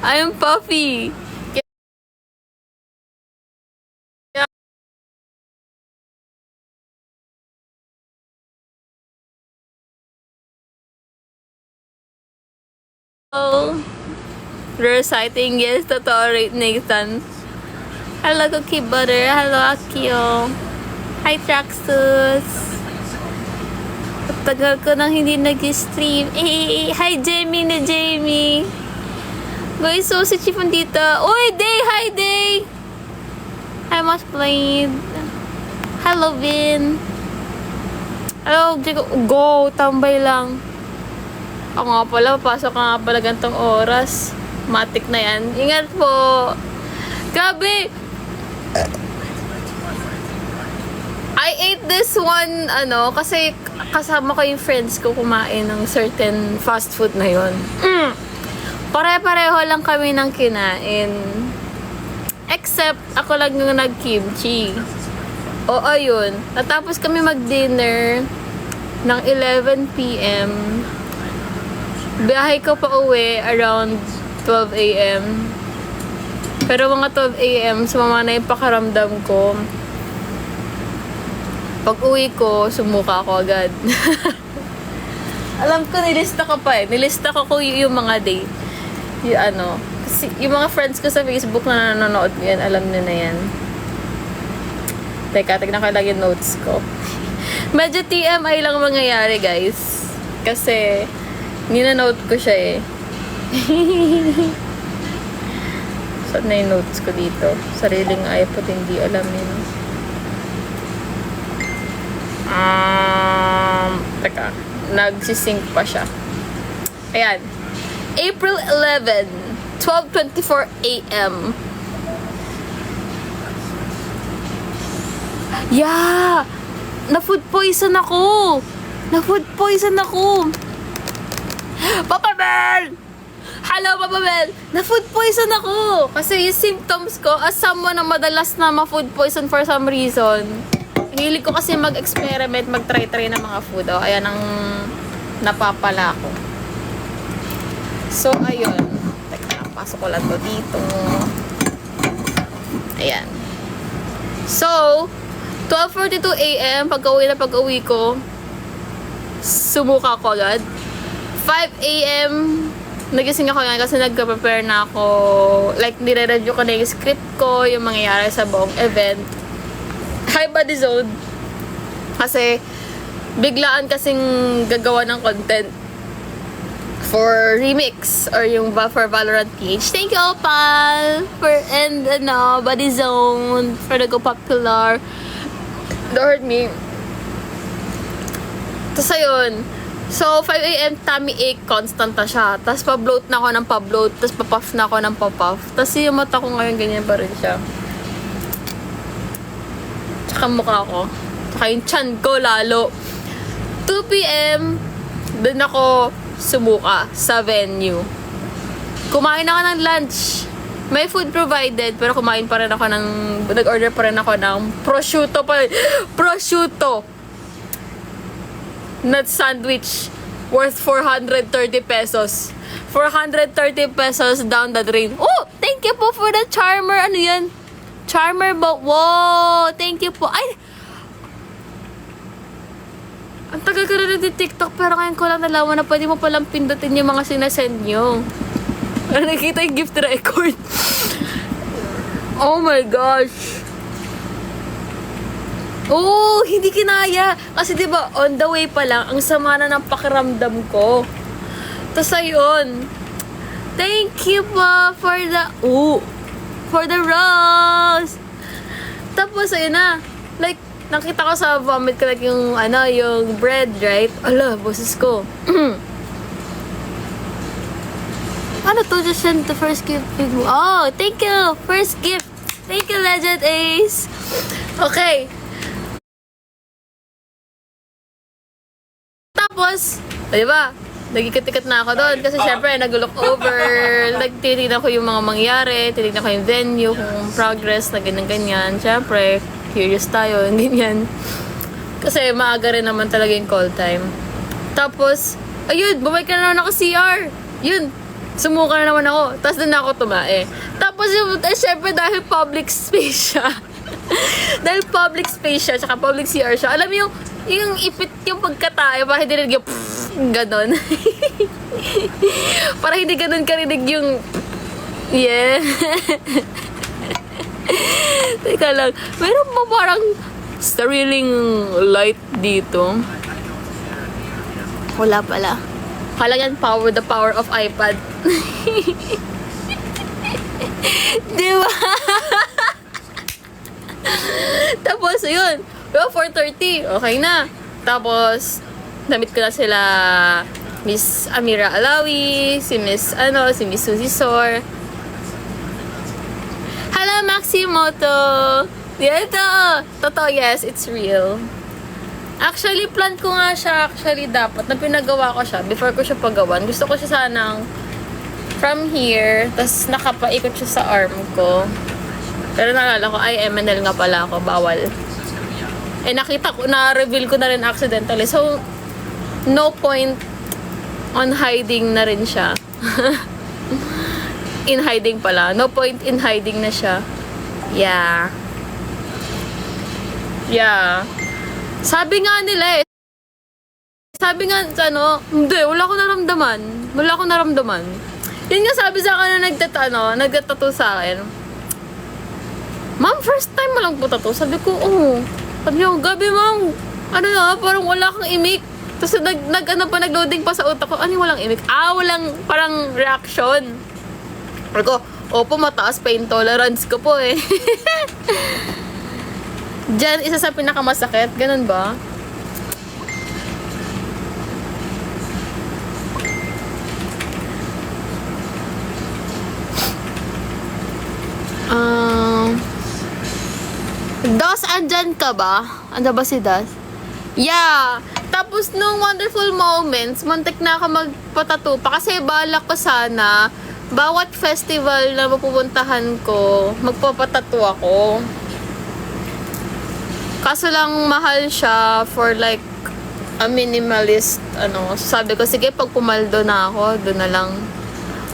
I'm Puffy. Oh, reciting, yes, totoo, Nathan. Hello, Cookie Butter. Hello, Akio. Hi, Traxus. Tagal ko nang hindi nag-stream. Hi, Jamie na Jamie. Guys, so si Chief dito. Uy, Day! Hi, Day! Hi, Mas Played. Hello, Vin. Hello, Jacob. Go, tambay lang. Ako nga pala, papasok ka nga pala gantong oras. Matik na yan. Ingat po. Grabe! I ate this one, kasi kasama ko yung friends ko kumain ng certain fast food na yun. Pare-pareho lang kami ng kinain. Except, ako lang yung nag-kimchi. O, ayun. Natapos kami mag-dinner ng 11 p.m. Biyahe ko pa uwi around 12 a.m. Pero mga 12 a.m. sumama na yung pakaramdam ko. Pag uwi ko, sumuka ako agad. Alam ko, nilista ko pa eh. Nilista ko yung mga day. Kasi yung mga friends ko sa Facebook na nanonood ngayon, alam na yan. Teka, tignan ko lang yung notes ko. Medyo TMI lang mangyayari, guys. Kasi, nina-note ko siya eh. Saan na yung notes ko dito? Sariling iPod, hindi alam yun. Teka, nagsisync pa siya. Ayan. April 11, 12:24 a.m. Yeah! Na-food poison ako! Na-food poison ako! Papa Bell! Hello, Papa Bell! Na-food poison ako! Kasi yung symptoms ko, as someone na madalas na ma-food poison for some reason, hilig ko kasi mag-experiment, mag-try-try ng mga food. O, ayan ang napapala ko. So, ayun. Teka, pasok ko lang to dito. Ayan. So, 12:42 a.m. Pag-uwi ko, sumuka ko agad. 5 a.m. nagising ako ngayon kasi nag-prepare na ako. Like, nire-review ko na yung script ko, yung mangyayari sa buong event. Hi, Body Zone. Kasi, biglaan kasing gagawa ng content for Remix or yung for Valorant PH. Thank you, Opal! Body Zone for the Go Popular. Don't hurt me. Tapos ayun. So, 5 a.m. tummy ache, constant na siya. Tapos pa-bloat na ako ng pa-bloat. Tapos pa-puff na ako ng pa-puff. Tapos yung mata ko ngayon, ganyan pa rin siya. Tsaka mukha ko. Tsaka yung chan ko lalo. 2 p.m. Doon ako sumuka sa venue. Kumain ako ng lunch. May food provided, pero kumain pa rin ako ng... Nag-order pa rin ako ng prosciutto pa. Prosciutto! Nut sandwich worth 430 pesos. 430 pesos down the drain. Oh! Thank you po for the charmer. Ano yan? Charmer ba? Wow! Thank you po. Ay! Ang tagal ko na ng TikTok pero ngayon ko lang nalaman na pwede mo palang pindutin yung mga sinasend nyo. Nakita yung gift record. Oh my gosh. Oh, hindi kinaya. Kasi diba, on the way pa lang, ang sama na ng pakiramdam ko. Tapos ayun. Thank you po for the rose. Tapos ayun na. Like, nakita ko sa vomit ko like yung bread, right? Ala, boses ko. Ano to? Just send the first gift. Oh, thank you. First gift. Thank you, Legend Ace. Okay. Tapos, di ba? Nagikit-ikit na ako doon kasi syempre nag-look over, nagtitignan ko yung mga mangyari, titignan ko yung venue, kung progress na ganyan-ganyan. Syempre, curious tayo, ganyan. Kasi maaga rin naman talaga yung call time. Tapos, ayun, bumalik ka na ako CR. Yun, Sumuka na naman ako. Tapos doon na ako tumae. Tapos yung, syempre dahil public space siya. Dahil public space siya, tsaka public CR siya. Alam mo yung ipit yung pagkatayo, para hindi rin yung ganon. Para hindi ganon karinig yung yeah. Teka lang, meron ba parang sariling light dito? Wala pala. Kala yan the power of iPad. Diba? Tapos, yun. 4:30. Okay na. Tapos, namit ko na sila Miss Amira Alawi, si Miss Suzy Sor. Hello, Maximoto! Dito! Totoo, yes, it's real. Actually, plan ko nga siya dapat na pinagawa ko siya before ko siya pagawan. Gusto ko siya sanang from here, tas nakapaikot siya sa arm ko. Pero naalala ko, ay, MNL nga pala ako, bawal. Eh, nakita ko, na-reveal ko na rin accidentally. So, no point on hiding na rin siya. In hiding pala. No point in hiding na siya. Yeah. Yeah. Sabi nga nila eh. Sabi nga, hindi, wala akong naramdaman. Yun nga sabi sa akin na nagtatato sa akin. Ma'am, first time mo lang po tattoo. Sabi ko, oo. Sabi niya, gabi ma'am. Parang wala kang imik. Tapos nag-loading pa sa utak ko. Walang imik? Walang parang reaction. Sabi ko, opo, mataas pain tolerance ko po eh. Diyan, isa sa pinakamasakit. Ganun ba? Das, andyan ka ba? Anda ba si Das? Yeah. Tapos nung wonderful moments, muntik na ako magpatato pa. Kasi balak ko sana, bawat festival na mapupuntahan ko, magpapatato ako. Kaso lang mahal siya for like a minimalist, sabi ko, sige, pag pumaldo na ako, doon na lang.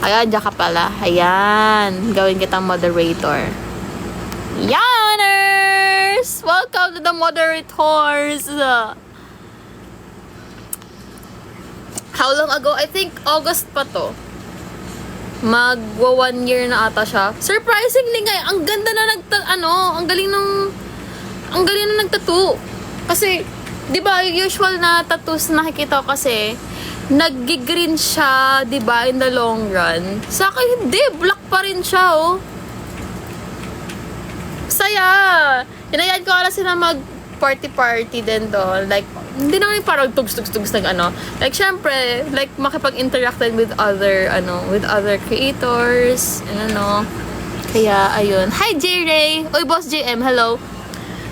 Ayan, dyan ka pala. Ayan, gawin kitang moderator. Yanners! Welcome to the moderators! How long ago? I think August pa to. Magwa 1 year na ata siya. Surprisingly nga, ang ganda na ang galing na nagtattoo. Kasi, di ba, usual na tattoos na nakikita ko kasi, nag-green siya, di ba, in the long run. Sa akin, hindi. Black pa rin siya, oh. Saya! Hinayaan ko ala sila mag-party din doon. Like, hindi naman yung parang tugs-tugs-tugs Like, syempre, like, makipag-interact with other creators, and Kaya, ayun. Hi, J-Ray! Oy, Boss JM, hello.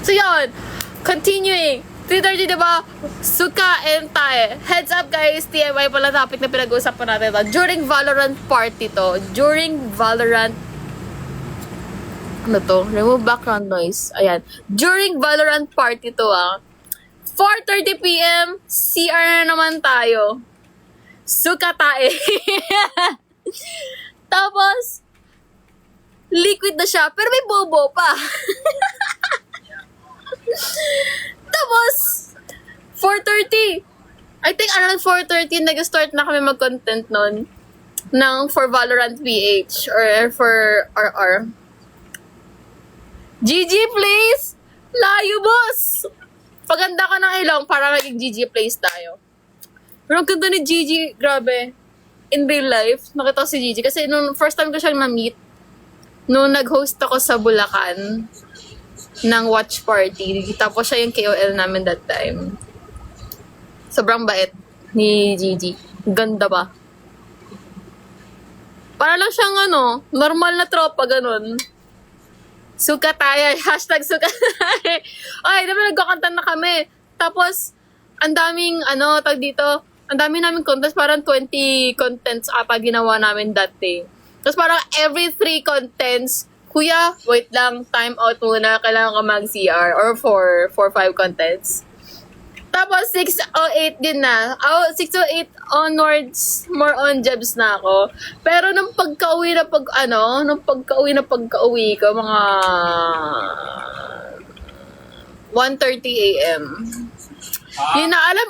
So, yun. Continuing. 3:30, diba? Suka and tae. Heads up, guys. TMI pala topic na pinag-uusapan natin ito. During Valorant party to. Remove background noise. Ayan. During Valorant party to, 4:30 PM, CR na naman tayo. Suka tae. Tapos, liquid na siya, pero may bobo pa. Tapos, 4:30. I think around 4:30, nag-start na kami mag-content nun for Valorant PH or for RR. GG, please! Layo, boss! Paganda ka ng ilong para maging GG place tayo. Pero ang ganda ni GG, grabe. In real life, nakita ko si GG. Kasi nung first time ko siyang na-meet, nung nag-host ako sa Bulacan ng watch party. Tapos siya yung KOL namin that time. Sobrang bait ni GG. Ganda ba? Para lang siyang normal na tropa, ganun. Suka tayo. Hashtag suka tayo. Ay, naman nagkakanta na kami. Tapos, ang daming, tag dito, ang dami namin contents. Parang 20 contents ata ginawa namin that day. Tapos parang every 3 contents, kuya, wait lang, time out muna, kailangan ka mag-CR. Or 4, 5 contents. Tapos 6:08 din na. 6:08 onwards, more on jobs na ako. Pero nung pagka-uwi ko, mga 1:30 a.m. Yun na, alam,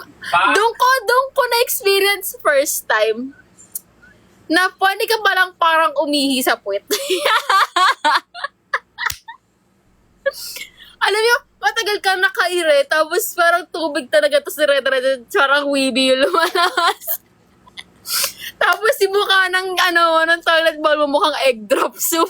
doon ko na-experience first time na pwede ka palang parang umihi sa puwet. Alam niyo, matagal kang nakaire, tapos parang tubig talaga, tapos dire-dire, parang wibi yung lumalabas. Tapos si mukha ng toilet bowl mo mukhang egg drop soup.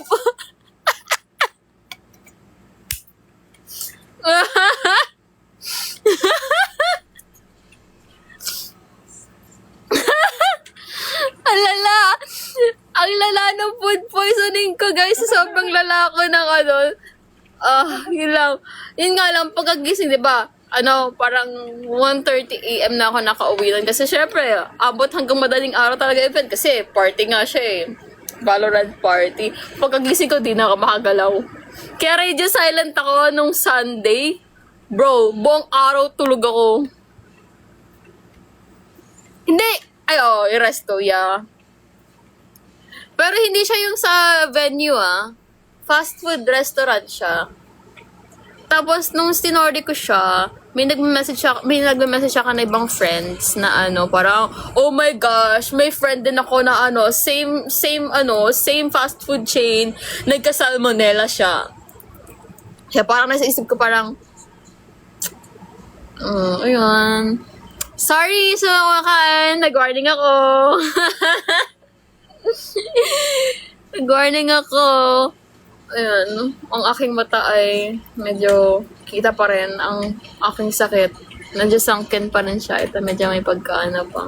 Ang lala ng food poisoning ko, guys. Sobrang lala ko ng yun lang. Yun nga lang, pagkagising, di ba? Parang 1:30 a.m. na ako nakauwi lang. Kasi syempre, abot hanggang madaling araw talaga event. Kasi party nga siya eh. Valorant party. Pagkagising ko, di na ako makagalaw. Kaya radio silent ako nung Sunday. Bro, buong araw tulog ako. Hindi. Yung resto, yeah. Pero hindi siya yung sa venue, fast food restaurant siya. Tapos, nung sinorder ko siya, may nagme-message siya ka na ibang friends na parang, oh my gosh, may friend din ako na same fast food chain, nagka-salmonella siya. Kaya parang nasa isip ko parang, ayun. Sorry sa mga kain, nag-warning ako. Nag-warning ako. Ayan, ang aking mata ay medyo kita pa rin ang aking sakit. Nandiyo sangkin pa rin siya. Ito medyo may pagkaana pa.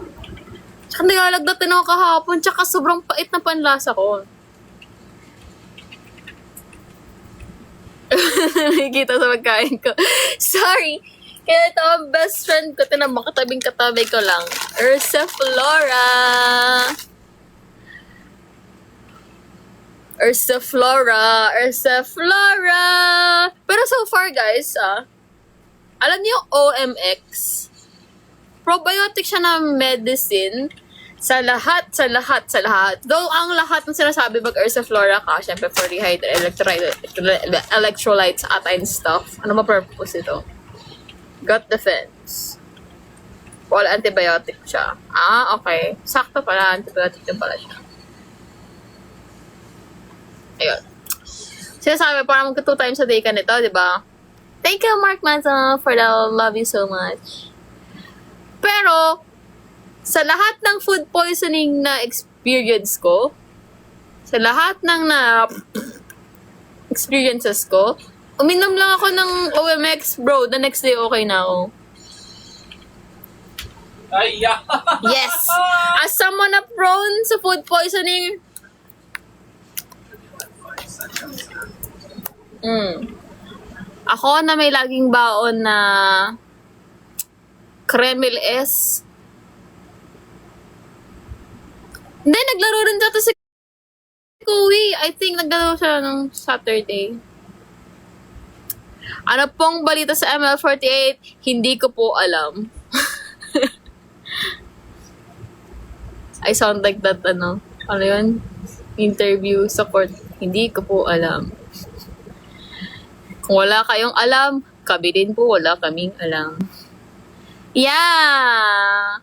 Tsaka nilalagdatin ako kahapon. Tsaka sobrang pait na panlasa ko. Nakikita sa pagkain ko. Sorry. Kaya ito ang best friend ko. Tinamang katabing-katabi ko lang. Ursaflora. Pero so far, guys, alam niyo yung OMX? Probiotic siya na medicine sa lahat. Though, ang lahat ng sinasabi mag Ursaflora ka, syempre for electrolytes, and stuff. Ano ba purpose ito? Gut defense. All antibiotic siya. Okay. Sakto pala, antibiotic din pala siya. Ayun. Sinasabi, parang magka 2 times a day ka nito, di ba? Thank you, Mark Manson, for the love you so much. Pero, sa lahat ng food poisoning na experience ko, sa lahat ng experiences ko, uminom lang ako ng OMX, bro. The next day, okay na ako. Ay, yeah. Yes! As someone na prone sa food poisoning, ako na may laging baon na Kremil S. Hindi, naglaro rin dito si Kuwi. I think naglaro siya ng Saturday. Ano pong balita sa ML48? Hindi ko po alam. I sound like that, ano yun? Interview sa court. Hindi ko po alam. Kung wala kayong alam, kami din po wala kaming alam. Yeah!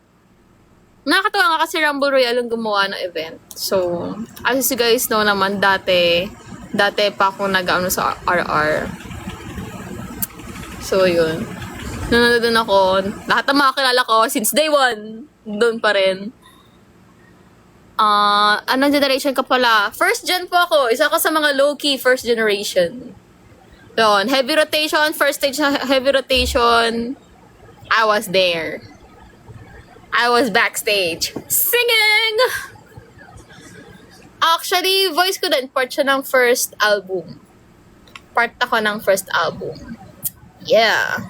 Nakakatawa nga kasi Rumble Royale ang gumawa ng event. So, as you guys know naman, dati pa ako nag-ano sa RR. So, yun. Nanonood ako. Lahat ng mga kilala ko, since day one, doon pa rin. Anong generation ka pala? First gen po ako. Isa ko sa mga low-key first generation. Yun. Heavy rotation, first stage na heavy rotation. I was there. I was backstage. Singing! Actually, voice ko din. Part siya ng first album. Part ako ng first album. Yeah.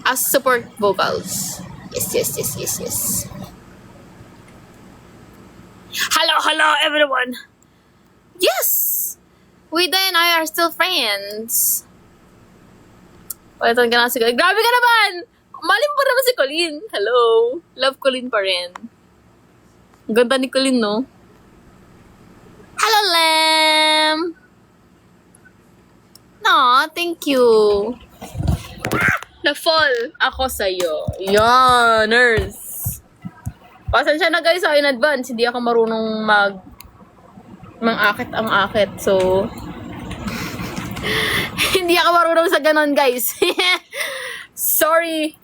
As support vocals. Yes. Hello, everyone. Yes! Wida and I are still friends. Palitan ka na si Colleen. Grabe ka naman! Malim pa naman si Colleen. Hello. Love Colleen pa rin. Ang ganda ni Colleen, no? Hello, Lem! No, thank you. Na-fall ako sa'yo. Yan, nurse. Pasensya na guys, in advance. Hindi ako marunong mang-akit ang akit. So, hindi ako marunong sa ganon, guys. Sorry.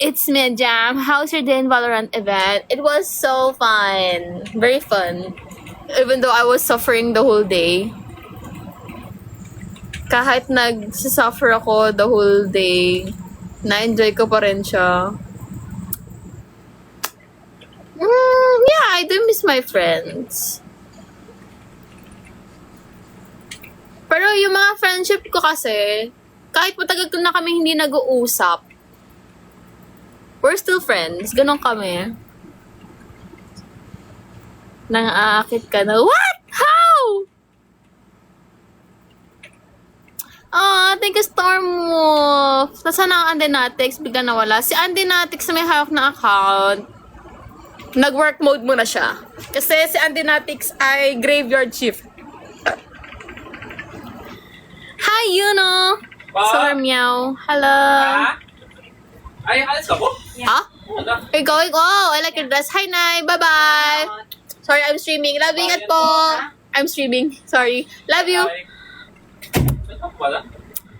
It's me, Jam. How's your day in Valorant event? It was so fun. Very fun. Even though I was suffering the whole day. Kahit nagsasuffer ako the whole day, na-enjoy ko pa rin siya. Yeah, I do miss my friends. Pero yung mga friendship ko kasi, kahit matagal ko na kami hindi nag-uusap, we're still friends. Ganon kami. Nang-aakit ka na, what? How? Thank you, Stormwolf. Nasaan ang Andenatics? Bigla nawala. Si Andenatics na may hawak na account, nag-work mode muna siya. Kasi si Andenatics ay graveyard shift. Hi, Yuno! Meow. Hello. Ay, alas ka po? Huh? You're going? Oh, I like your dress. Hi, Nay. Bye-bye. Sorry, I'm streaming. Love you, ingat po. I'm streaming. Sorry. Love you.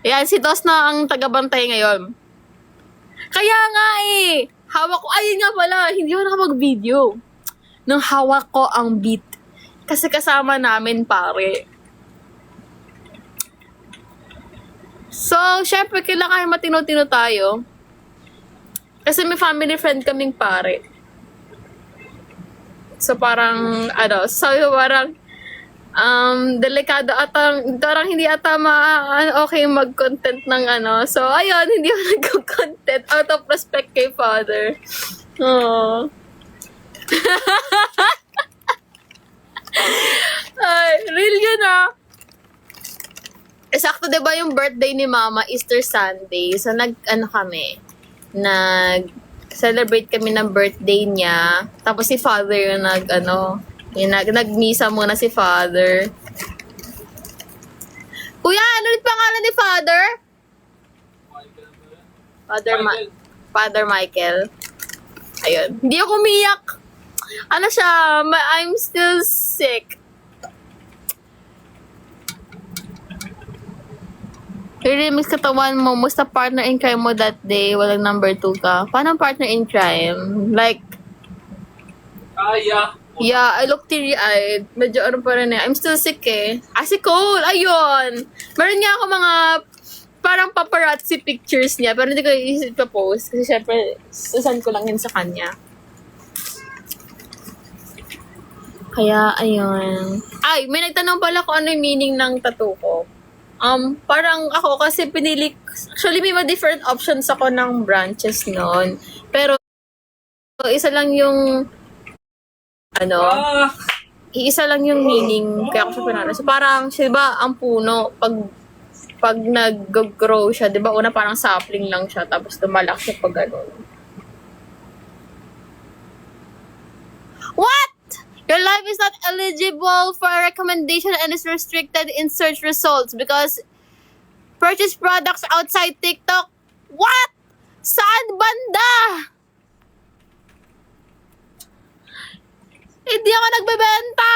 Yan, si Dos na ang tagabantay ngayon. Kaya nga eh. Hawak ko. Ayun nga pala. Hindi ako nakapag-video. Nung hawak ko ang beat. Kasi kasama namin, pare. So, syempre, kailangan matino-tino tayo. Kasi may family friend kaming pare. So, parang, delikado atang, parang hindi ata okay mag-content ng So, ayun, hindi ako nag-content out of respect kay father. Oh. Ay, real yun Sakto, diba yung birthday ni Mama, Easter Sunday. So, nag-celebrate kami ng birthday niya. Tapos si Father yung nag-misa muna si Father. Kuya, ano ulit pangalan ni Father? Father Michael. Ayun. Hindi ako umiyak. Ano siya, I'm still sick. I-remix katawan mo, musta partner in crime mo that day, walang number 2 ka. Paano partner in crime? Like, yeah. yeah, I look teary-eyed. Medyo pa rin I'm still sick si Cole, ayun. Meron nga ako mga parang paparazzi pictures niya, pero hindi ko isip pa post. Kasi syempre, susan ko lang yun sa kanya. Kaya, ayun. Ay, may nagtanong pala kung ano yung meaning ng tattoo ko. Parang ako kasi actually may mga different options ako ng branches noon. Pero, isa lang yung, iisa lang yung meaning kaya ako siya pinara. So, parang, diba, ang puno, pag nag-grow siya, diba, una parang sapling lang siya, tapos tumalak siya pag gano'n. What? Your life is not eligible for a recommendation and is restricted in search results because purchase products outside TikTok. What? Saan banda? Hindi ako nagbebenta.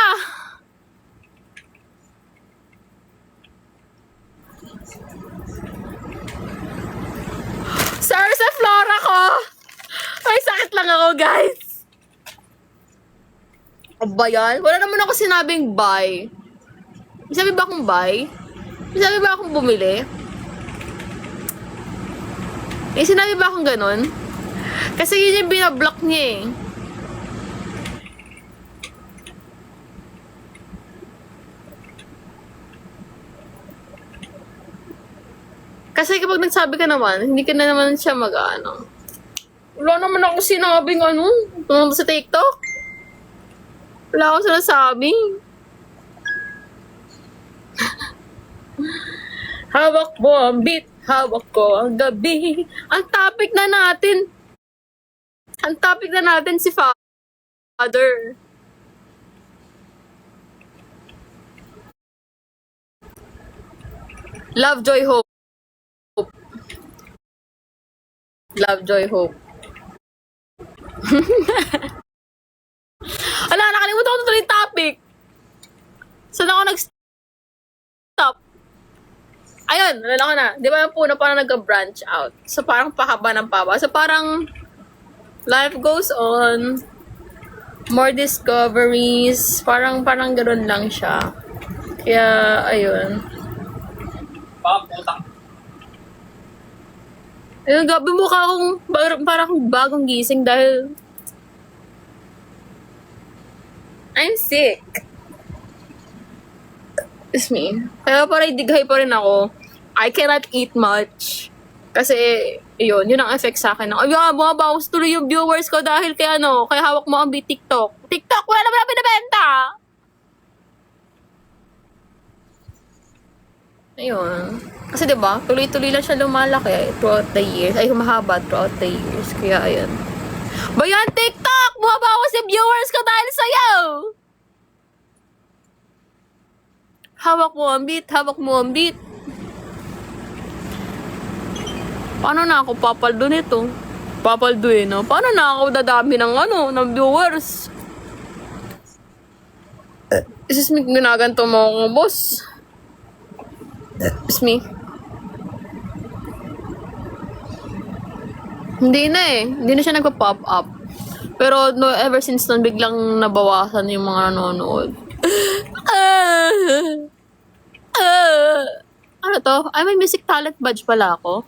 Sorry sa flora ko. Ay, sakit lang ako, guys. Ba yan? Wala naman ako sinabing buy. May sabi ba akong buy? May sabi ba akong bumili? May sinabi ba akong ganun? Kasi yun yung binablock niya Kasi kapag nagsabi ka naman, hindi ka na naman siya Wala naman ako sinabing sa TikTok. Wala akong sinasabi. Hawak mo ang beat. Hawak ko ang gabi. Ang topic na natin. Ang topic na natin si Father. Love, joy, hope. Love, joy, hope. Ala, nakalimutan ko tuloy yung topic. Saan ako nag-stop? Ayun, nalala ko na. Di ba yung puno parang nag-branch out? So, parang pahaba ng paba. So, parang life goes on. More discoveries. Parang ganun lang siya. Kaya, ayun. Putang. Ayun, gabi mukha akong parang bagong gising dahil I'm sick. Excuse me. Kaya parang dighay pa rin ako. I cannot eat much. Kasi, yun ang effect sa akin. Ay, bumabawas tuloy yung viewers ko dahil kaya hawak mo ang TikTok. TikTok, wala naman na binibenta! Ayun. Kasi diba, tuloy-tuloy lang siya lumalaki throughout the years. Ay, humahaba throughout the years. Kaya, ayun. Bayan, TikTok! Bumabawas yung viewers ko dahil sa'yo! Hawak mo ang beat, hawak mo ang beat. Paano na ako papaldo nito? Papaldo no? Paano na ako dadami ng viewers? Excuse me, ginaganto mo ako, boss. Excuse me. Hindi na Hindi na siya nagpa-pop up. Pero ever since nun, biglang nabawasan yung mga nanonood. Ano to? Ay, may music talent badge pala ako.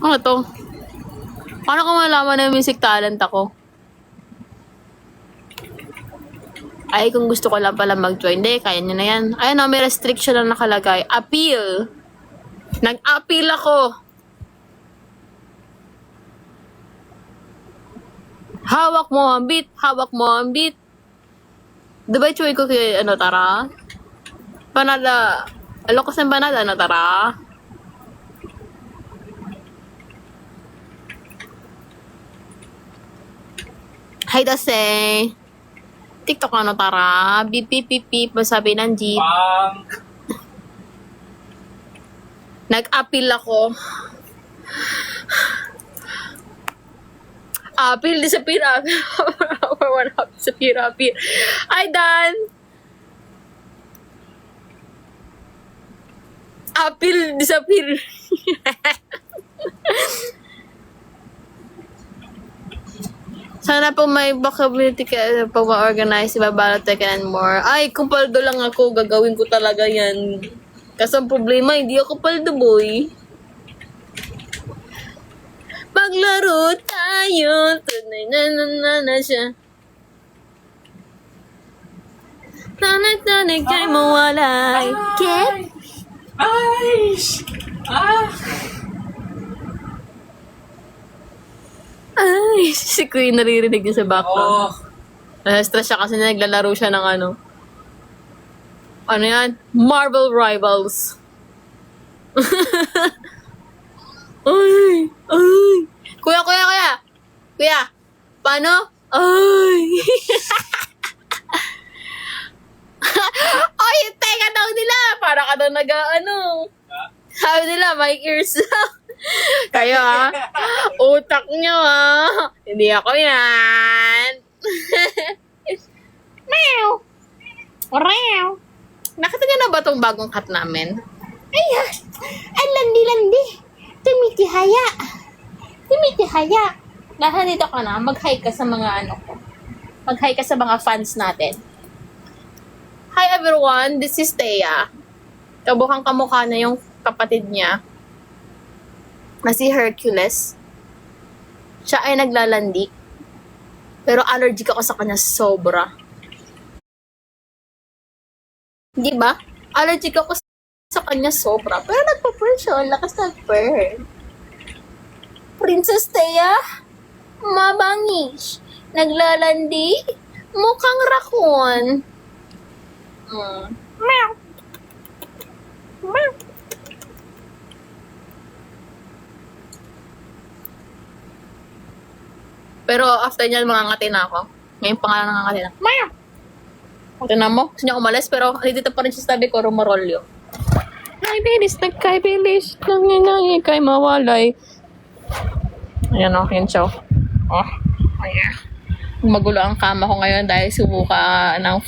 Ano to? Paano ko malaman na yung music talent ako? Ay, kung gusto ko lang pala mag-join, kaya nyo na yan. Ayun may restriction na nakalagay. Appeal. Nag-appeal ako. Hawak mo ang beat. Hawak mo ang beat. Diba chuy ko kay, tara? Panada. Alokas ng panada, tara? Hi, Dase. TikTok tara? Beep, beep, beep, beep. Masabi ng jeep. Nag-appeal ako. Appeal, disappear, appeal. Disappear, appeal. Hi, Dan. Appeal, disappear. Sana po may vocabulary ka pag ma-organize, ibabalot and more. Ay, kung paldo lang ako, gagawin ko talaga yan. Kasi ang problema, hindi ako paldo, boy. Paglaro tayo, tunay na siya. Tanay kay mawalay. Get? Ay! Ay, si Queen naririnig niya sa background. Stress siya kasi naglalaro siya ng ano yan? Marvel Rivals. Ay! Kuya! Paano? Ay! Ay, teka daw nila! Para ka daw sabi nila, may ears daw. Kayo utak nyo hindi ako yan. Meow! Meow! Nakita nyo na ba itong bagong cat namin? Ayan! Ay, landi-landi! Tumitihaya! Nasa dito ka na, mag-hi ka sa mga ko. Mag-hi ka sa mga fans natin. Hi everyone, this is Thea. Kabukhang kamukha na yung kapatid niya na si Hercules. Siya ay naglalandi. Pero allergic ako sa kanya sobra. Di ba? Allergic ako sa kanya sobra. Pero nagpa-purr siya. Ang lakas nag-purr. Princess Thea, mabangis. Naglalandi. Mukhang raccoon. Meow. Meow. Pero after nyan, mangangati na ako. Ngayon pa nga nangangati na. Meow! Tingnan mo, gusto niya umalis, pero dito pa rin siya sa tabi ko, rumarolyo. Ay, bilis, nagkaibilis. Nangyayay kay mawalay. Ayan o, yun siya. Oh, ayan. Magulo ang kama ko ngayon dahil subuka ng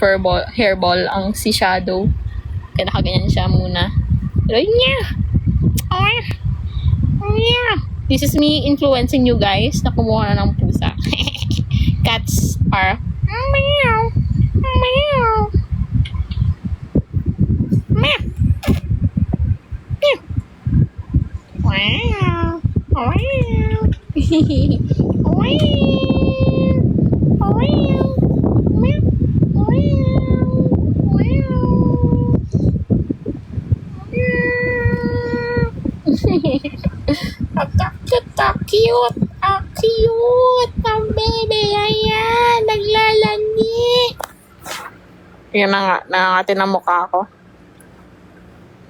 hairball ang si Shadow. Kaya nakaganyan siya muna. Pero yeah! Oh, yeah! This is me influencing you guys na kumuha na ng pusa. Cats are meow! Meow! Meow! Meow! Wow! Wow! Cute! Cute! Ang baby! Ayan! Naglalandi! Yan na nga. Nangangati na mukha ko.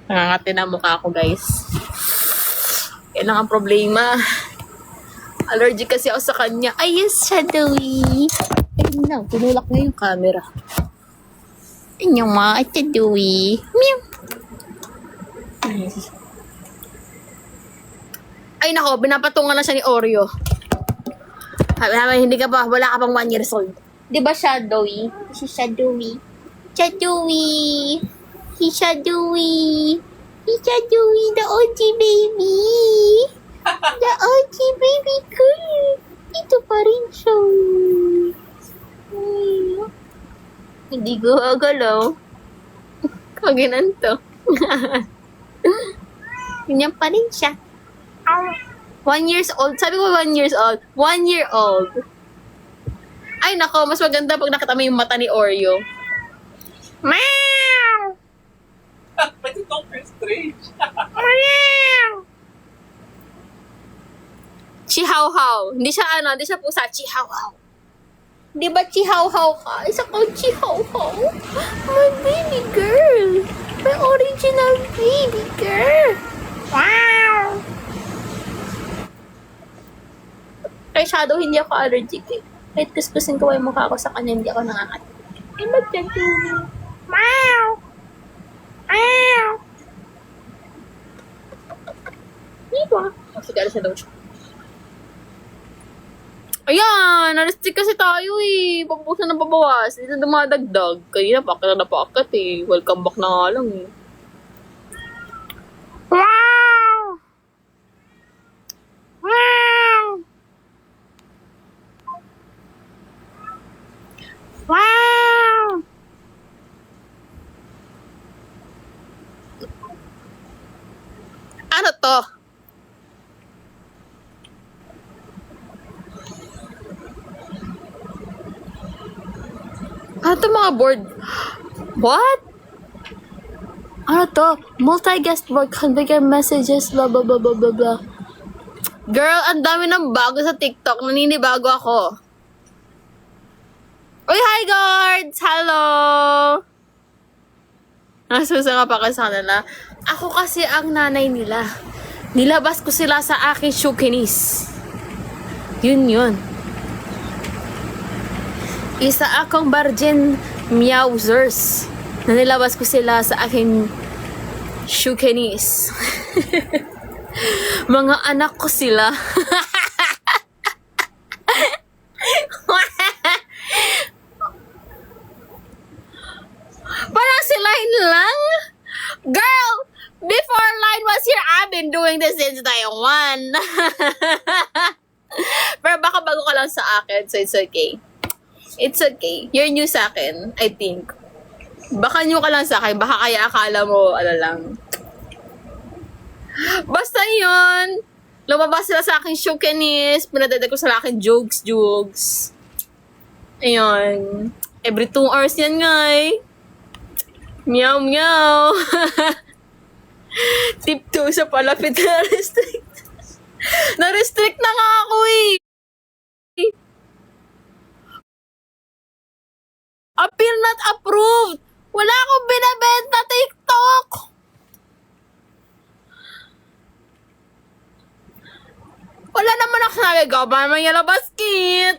Nangangati na mukha ko, guys. Yan lang ang problema. Allergic kasi ako sa kanya. Ay, yes, Shadowy. Ayun na, tinulak na yung camera. Ayun ma, at Shadowy. Meow. Ay, nako, binapatungan na siya ni Oreo. Hindi ka pa, wala ka pang 1 years old. Di ba, Shadowy? Si Shadowy. Shadowy. Si Shadowy. Si Shadowy, the OG baby. The OG baby girl. Ito pa rin siya. Hindi ko agalaw. Kaginan to. Ganyan pa rin siya. 1 years old. Sabi ko 1 years old. 1 year old. Ay nako, mas maganda pag nakita mo yung mata ni Oreo. Meow! Pwede Doctor Strange. Meow! Chihuahua. Hindi siya pusa. Chihuahua. Di ba Chihuahua ka? Isa ko Chihuahua. My baby girl. My original baby girl. Wow! Kay Shadow, hindi ako allergic eh. Kahit kuskusin ko yung mukha ko sa kanya, hindi ako nangakat. Ay, magdadumi. Meow! Meow! Diba? Sige, alas na daw siya. Ayan! Naristik kasi tayo eh. Pagbusa na babawas. Dito dumadagdag. Kanina pa, kaya napakat eh. Welcome back na nga lang eh. Wow! Wow! Wow! Ano to? Ano to mga board? What? Ano to? Multi-guest board, configure messages, blah blah blah blah blah blah. Girl, ang dami ng bago sa TikTok. Naninibago ako. Uy, hi guards! Hello! Nasusa nga pa kasi sa kanila. Ako kasi ang nanay nila. Nilabas ko sila sa aking shukinis. Yun. Isa akong virgin meowsers. Na nilabas ko sila sa aking shukinis. Mga anak ko sila. Parang si Line lang. Girl, before Line was here, I've been doing this since day 1. Pero baka bago ka lang sa akin, so it's okay. It's okay. You're new sa akin, I think. Baka new ka lang sa akin, baka kaya akala mo, ano lang. Basta yun. Lumabas sila sa aking shukinis. Pinadadag ko sa aking jokes. Ayun. Every 2 hours yan, ngay. Meow, meow. Tip 2 sa palapit na restrict. Na-restrict na nga ako eh. Appeal not approved. Wala akong binabenta TikTok. Wala naman ako Sabi ko, ba naman yellow basket?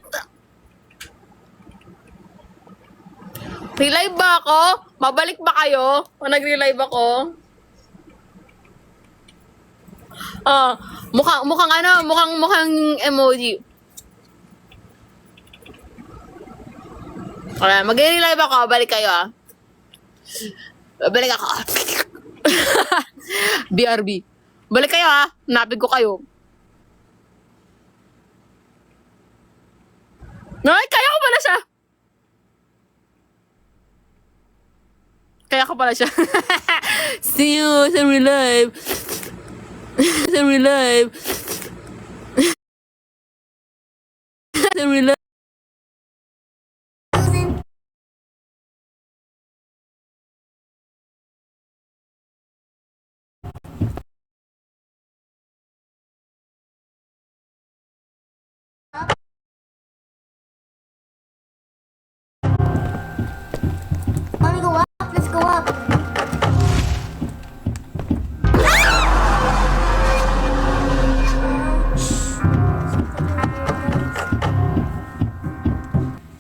Relive ba ako? Mabalik ba kayo? O nag-relive ako? Mukhang emoji. Okay, mag-relive ako. Balik kayo, ah. Balik ako. BRB. Balik kayo, ah. Napig ko kayo. Ay, kaya ko pala siya. Kaya ko pala siya. See you sa relive. Sa relive. Sa relive. Wanna go up? Let's go up.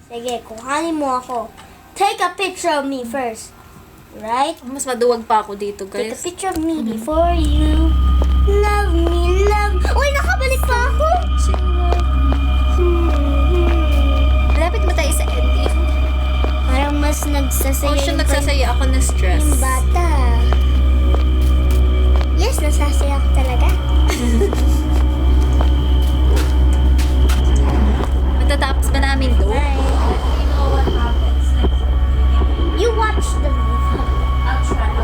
Sige, kuhanin mo ako. Take a picture of me first. Right? Mas maduwag pa ako dito, Take a guys. picture of me before you love me, love. Uy, nakabalik pa ako! Malapit ba tayo sa ending? Parang mas nagsasaya Oh, siya yung nagsasaya ako na stress. yung bata. Yes, nasasaya ako talaga. Matatapos ba namin to? Bye. You know what happens next. You watch the movie. I'll try.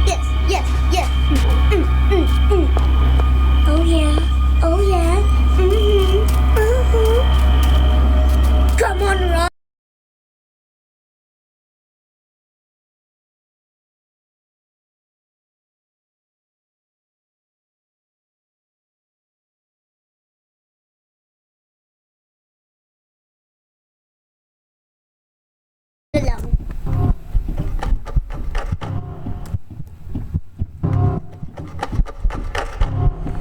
Yes, yes, yes. Oh yeah, oh yeah. Come on, Ron. Lang.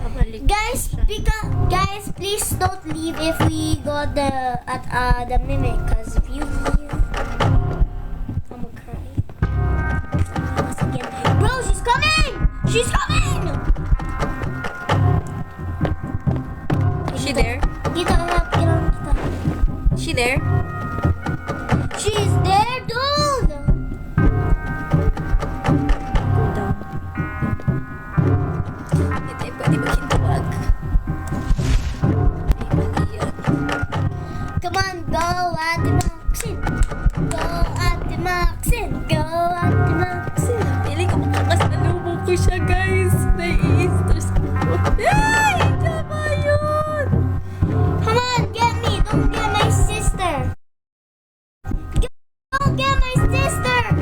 Babalik. Guys, please don't leave if we got the mimic. Cause if you leave, I'm gonna cry. Once again, bro, she's coming! She's coming! Is she there? Kita, kita. Is she there? She's there, dude. Go down. Hindi tayo pwede maghintuwag. Ay, mali yan. Come on, go, Ate Maxine. Go, Ate Maxine.